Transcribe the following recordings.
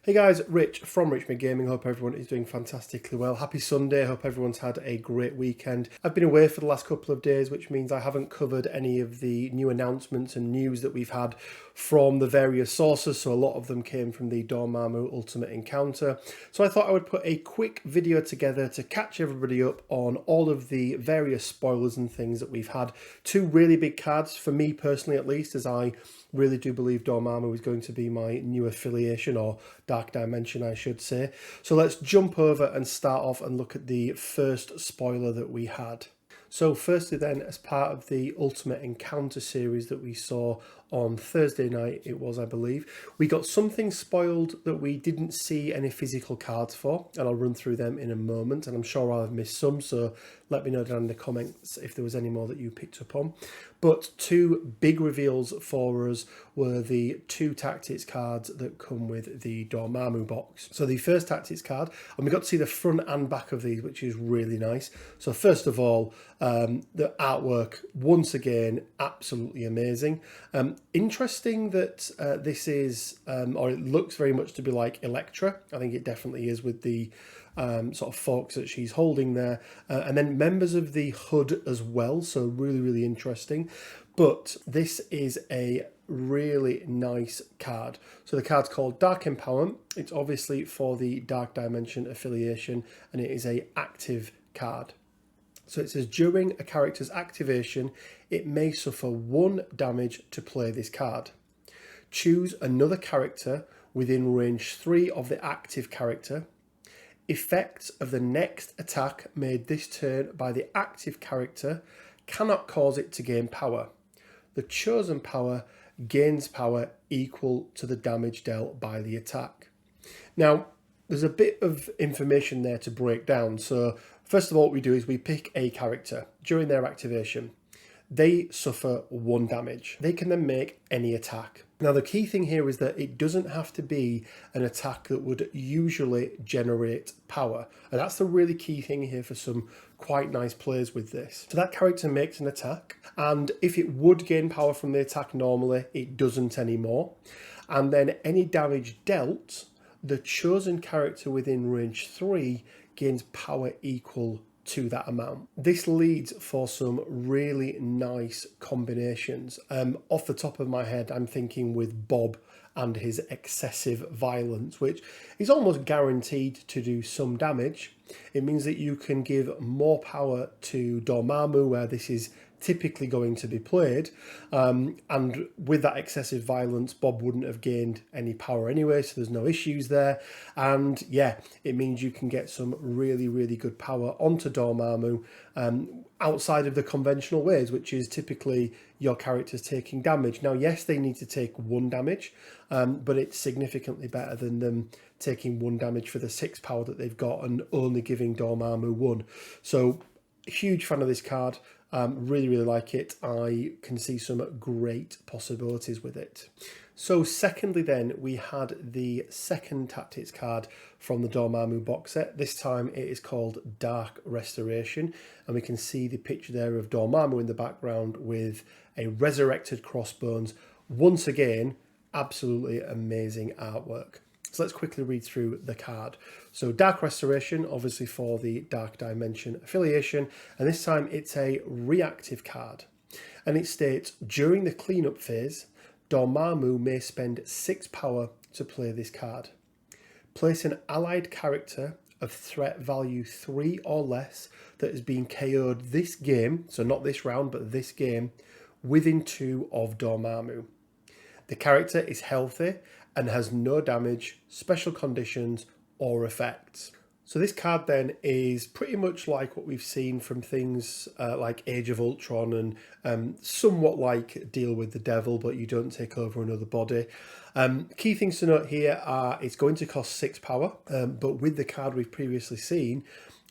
Hey guys, Rich from RichMid Gaming. Hope everyone is doing fantastically well. Happy Sunday. Hope everyone's had a great weekend. I've been away for the last couple of days, which means I haven't covered any of the new announcements and news that we've had from the various sources. So a lot of them came from the Dormammu Ultimate Encounter. So I thought I would put a quick video together to catch everybody up on all of the various spoilers and things that we've had. Two really big cards, for me personally at least, as I really do believe Dormammu is going to be my new affiliation, or Dark Dimension I should say. So let's jump over and start off and look at the first spoiler that we had. So firstly then, as part of the Ultimate Encounter series that we saw on Thursday night, it was, I believe, we got something spoiled that we didn't see any physical cards for, and I'll run through them in a moment, and I'm sure I'll have missed some, so let me know down in the comments if there was any more that you picked up on. But two big reveals for us were the two tactics cards that come with the Dormammu box. So the first tactics card, and we got to see the front and back of these, which is really nice. So first of all, the artwork, once again, absolutely amazing. Interesting that this is, or it looks very much to be like Elektra. I think it definitely is with the sort of forks that she's holding there. And then members of the HUD as well, so really, really interesting. But this is a really nice card. So the card's called Dark Empowerment. It's obviously for the Dark Dimension affiliation, and it is a active card. So it says during a character's activation, it may suffer 1 damage to play this card. Choose another character within range 3 of the active character. Effects of the next attack made this turn by the active character cannot cause it to gain power. The chosen power gains power equal to the damage dealt by the attack. Now, there's a bit of information there to break down. So first of all, what we do is we pick a character during their activation. They suffer 1 damage. They can then make any attack. Now, the key thing here is that it doesn't have to be an attack that would usually generate power. And that's the really key thing here for some quite nice players with this. So that character makes an attack, and if it would gain power from the attack normally, it doesn't anymore. And then any damage dealt, the chosen character within range 3 gains power equal to that amount. This leads for some really nice combinations. Off the top of my head, I'm thinking with Bob and his excessive violence, which is almost guaranteed to do some damage. It means that you can give more power to Dormammu, where this is typically going to be played, and with that excessive violence, Bob wouldn't have gained any power anyway, so there's no issues there. And yeah, it means you can get some really, really good power onto Dormammu outside of the conventional ways, which is typically your characters taking damage. Now, yes, they need to take 1 damage, but it's significantly better than them taking 1 damage for the 6 power that they've got and only giving Dormammu 1. So huge fan of this card. Really, really like it. I can see some great possibilities with it. So secondly then, we had the second tactics card from the Dormammu box set. This time it is called Dark Restoration, and we can see the picture there of Dormammu in the background with a resurrected crossbones. Once again, absolutely amazing artwork. So let's quickly read through the card. So Dark Restoration, obviously for the Dark Dimension affiliation, and this time it's a reactive card. And it states, during the cleanup phase, Dormammu may spend 6 power to play this card. Place an allied character of threat value 3 or less that has been KO'd this game, so not this round, but this game, within 2 of Dormammu. The character is healthy and has no damage, special conditions, or effects. So this card then is pretty much like what we've seen from things like Age of Ultron and somewhat like Deal with the Devil, but you don't take over another body. Key things to note here are it's going to cost 6 power, but with the card we've previously seen,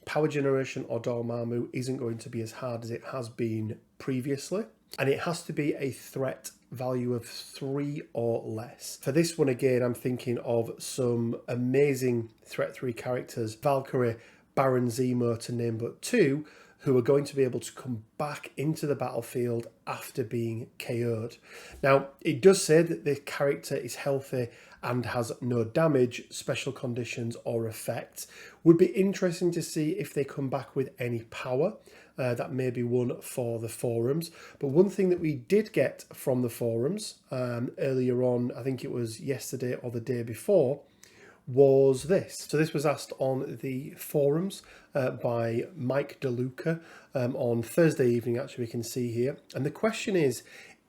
power generation or Dormammu isn't going to be as hard as it has been previously. And it has to be a threat value of 3 or less. For this one, again, I'm thinking of some amazing threat 3 characters, Valkyrie, Baron Zemo to name but 2, who are going to be able to come back into the battlefield after being KO'd. Now, it does say that the character is healthy and has no damage, special conditions or effects. Would be interesting to see if they come back with any power. That may be one for the forums. But one thing that we did get from the forums earlier on, I think it was yesterday or the day before, was this. So this was asked on the forums by Mike DeLuca on Thursday evening, actually, we can see here. And the question is,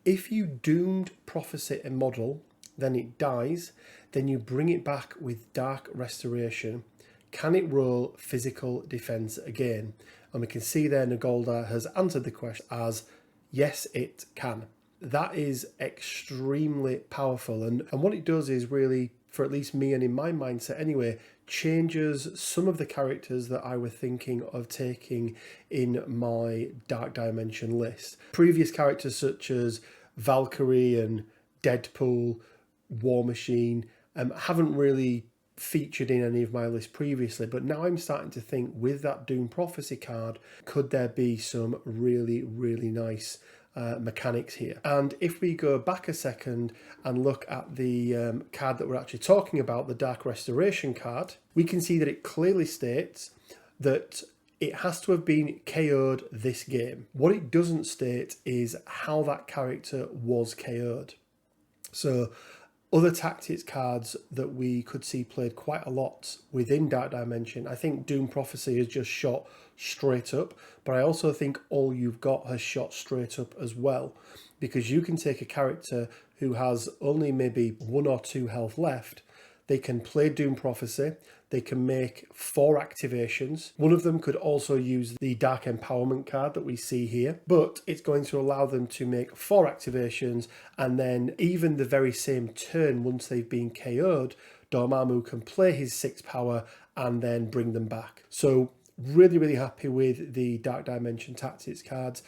if you doomed prophecy a model, then it dies, then you bring it back with Dark Restoration, can it roll physical defense again? And we can see there Nagoldar has answered the question as, yes, it can. That is extremely powerful. And what it does is really, for at least me and in my mindset anyway, changes some of the characters that I were thinking of taking in my Dark Dimension list. Previous characters such as Valkyrie and Deadpool, War Machine, haven't really featured in any of my lists previously, but now I'm starting to think with that Doom Prophecy card, could there be some really, really nice mechanics here? And if we go back a second and look at the card that we're actually talking about, the Dark Restoration card, we can see that it clearly states that it has to have been KO'd this game. What it doesn't state is how that character was KO'd. So other tactics cards that we could see played quite a lot within Dark Dimension, I think Doom Prophecy has just shot straight up, but I also think All You've Got has shot straight up as well, because you can take a character who has only maybe 1 or 2 health left, they can play Doom Prophecy, they can make 4 activations. One of them could also use the Dark Empowerment card that we see here, but it's going to allow them to make 4 activations, and then even the very same turn, once they've been KO'd, Dormammu can play his 6 power and then bring them back. So really, really happy with the Dark Dimension tactics cards.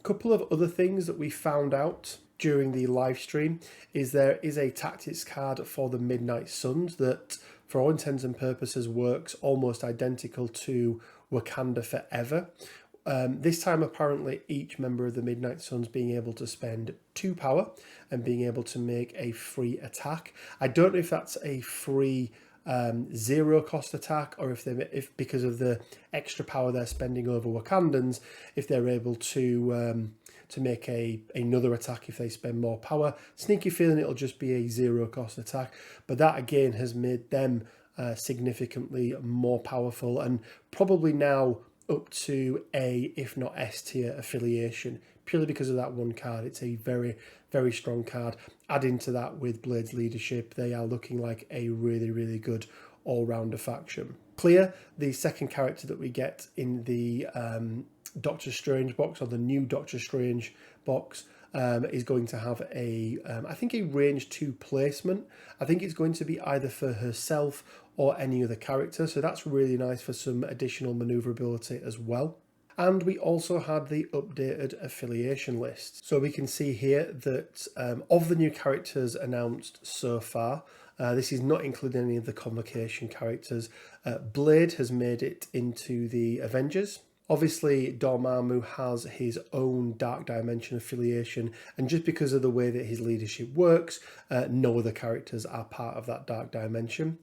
Couple of other things that we found out during the live stream is there is a tactics card for the Midnight Suns that, for all intents and purposes, works almost identical to Wakanda Forever. This time, apparently, each member of the Midnight Suns being able to spend 2 power and being able to make a free attack. I don't know if that's a free 0 cost attack, or if because of the extra power they're spending over Wakandans, if they're able to make another attack if they spend more power. Sneaky feeling it'll just be a 0 cost attack, but that again has made them significantly more powerful, and probably now up to A, if not S tier affiliation, purely because of that one card. It's a very, very strong card. Adding to that with Blade's leadership, they are looking like a really, really good all-rounder faction. Clear, the second character that we get in the Doctor Strange box, or the new Doctor Strange box, is going to have I think a range 2 placement. I think it's going to be either for herself or any other character, so that's really nice for some additional maneuverability as well. And we also had the updated affiliation list. So we can see here that of the new characters announced so far, this is not including any of the Convocation characters, Blade has made it into the Avengers. Obviously, Dormammu has his own Dark Dimension affiliation, and just because of the way that his leadership works, no other characters are part of that Dark Dimension.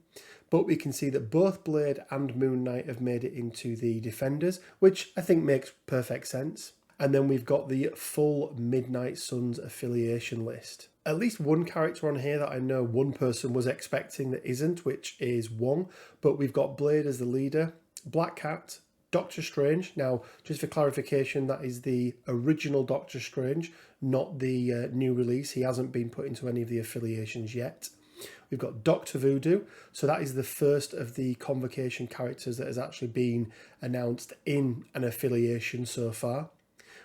But we can see that both Blade and Moon Knight have made it into the Defenders, which I think makes perfect sense. And then we've got the full Midnight Suns affiliation list. At least one character on here that I know one person was expecting that isn't, which is Wong. But we've got Blade as the leader, Black Cat, Doctor Strange. Now, just for clarification, that is the original Doctor Strange, not the new release. He hasn't been put into any of the affiliations yet. We've got Dr. Voodoo, so that is the first of the Convocation characters that has actually been announced in an affiliation so far.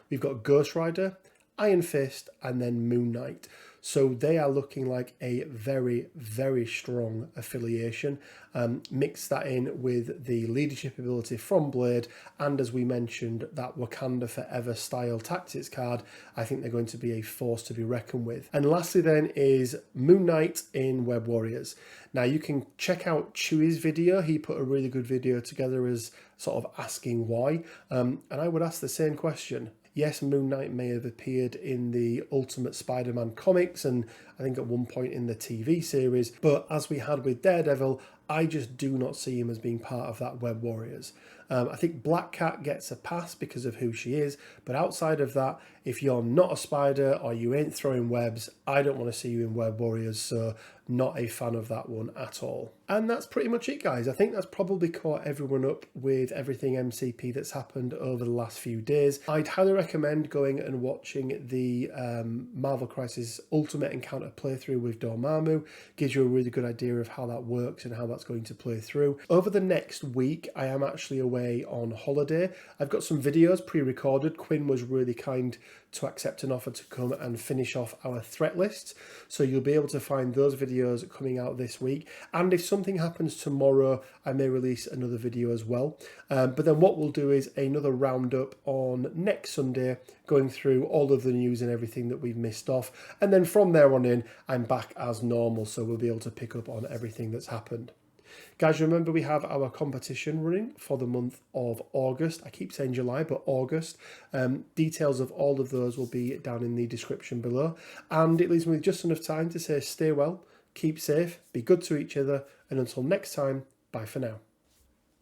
We've got Ghost Rider, Iron Fist, and then Moon Knight. So they are looking like a very, very strong affiliation. Mix that in with the leadership ability from Blade, and as we mentioned, that Wakanda Forever style tactics card. I think they're going to be a force to be reckoned with. And lastly then is Moon Knight in Web Warriors. Now you can check out Chewie's video. He put a really good video together as sort of asking why. And I would ask the same question. Yes, Moon Knight may have appeared in the Ultimate Spider-Man comics and I think at one point in the TV series, but as we had with Daredevil, I just do not see him as being part of that Web Warriors. I think Black Cat gets a pass because of who she is, but outside of that, if you're not a spider or you ain't throwing webs, I don't want to see you in Web Warriors, so not a fan of that one at all. And that's pretty much it, guys. I think that's probably caught everyone up with everything MCP that's happened over the last few days. I'd highly recommend going and watching the Marvel Crisis Ultimate Encounter playthrough with Dormammu. Gives you a really good idea of how that works and how that's going to play through. Over the next week, I am actually away on holiday. I've got some videos pre-recorded. Quinn was really kind to accept an offer to come and finish off our threat lists. So you'll be able to find those videos coming out this week. And if something happens tomorrow, I may release another video as well. But then what we'll do is another roundup on next Sunday, going through all of the news and everything that we've missed off. And then from there on in, I'm back as normal. So we'll be able to pick up on everything that's happened. Guys, remember we have our competition running for the month of August. I keep saying July, but August. Details of all of those will be down in the description below. And it leaves me with just enough time to say stay well, keep safe, be good to each other, and until next time, bye for now.